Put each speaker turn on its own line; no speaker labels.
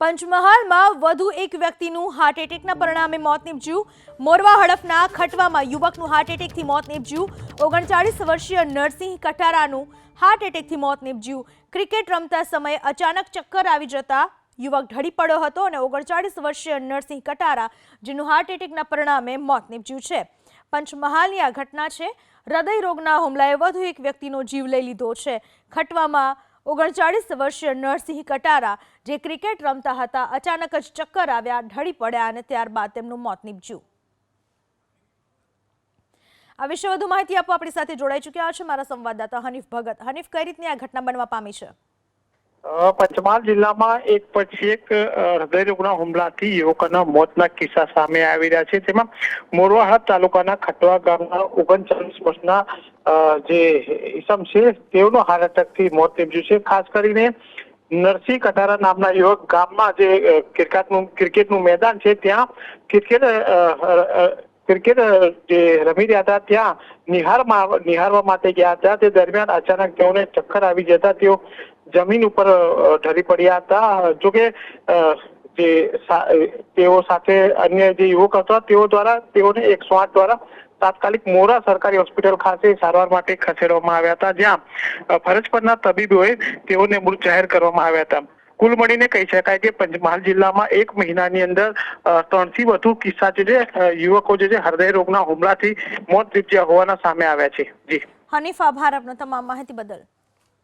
પંચમહાલમાં વધુ એક વ્યક્તિનું હાર્ટ એટેકના પરિણામે મોત નીપજ્યું। મોરવા હડફના ખટવામાં યુવકનું હાર્ટ એટેકથી મોત નીપજ્યું। 39 વર્ષીય નરસિંહ કટારાનું હાર્ટ એટેકથી મોત નીપજ્યું। ક્રિકેટ રમતા સમયે અચાનક ચક્કર આવી જતા યુવક ઢળી પડ્યો હતો અને 39 વર્ષીય નરસિંહ કટારા જેનું હાર્ટ એટેકના પરિણામે મોત નીપજ્યું છે। પંચમહાલની આ ઘટના છે। હૃદય રોગના હુમલાએ વધુ એક વ્યક્તિનો જીવ લઈ લીધો છે। ખટવામાં 39 વર્ષીય નરસિંહ કટારા જે ક્રિકેટ રમતા હતા અચાનક જ ચક્કર આવ્યા, ઢળી પડ્યા અને ત્યારબાદ તેમનું મોત નીપજ્યું। આ વિશે વધુ માહિતી આપવા આપણી સાથે જોડાઈ ચૂક્યા છે મારા સંવાદદાતા હનીફ ભગત। હનીફ, કઈ રીતની આ ઘટના બનવા પામી છે?
પંચમહાલ જિલ્લામાં એક પછી એક હૃદય રોગના હુમલાથી યુવકોના મોતના કિસ્સા સામે આવી રહ્યા છે। તેમાં મોરવાહદ તાલુકાના ખટવા ગામના 39 વર્ષના જે ઈસમ છે તેઓનું હાર્ટ એટેકથી મોત નીપજ્યું છે। ખાસ કરીને નરસિંહ કટારા નામના યુવક ગામમાં જે ક્રિકેટનું મેદાન છે ત્યાં ક્રિકેટ જે રમી રહ્યા હતા ત્યાં નિહાળવા માટે ગયા હતા। તે દરમિયાન અચાનક તેઓને ચક્કર આવી જતા તેઓ જમીન ઉપર ઢળી પડ્યા હતા। જોકે તેઓ સાથે અન્ય જે યુવક હતા તેઓ દ્વારા તેઓને 108 દ્વારા તાત્કાલિક મોરા સરકારી હોસ્પિટલ ખાતે સારવાર માટે ખસેડવામાં આવ્યા હતા, જ્યાં ફરજ પરના તબીબોએ તેઓને મૃત જાહેર કરવામાં આવ્યા હતા। કુલ મળીને કહી શકાય કે પંચમહાલ જિલ્લામાં એક મહિનાની અંદર 3 થી વધુ કિસ્સા છે યુવકો જે હૃદય રોગના હુમલાથી મોત નીપજ્યા હોવાના સામે આવ્યા છે। જી
હનીફ, આભાર આપનો તમામ માહિતી બદલ।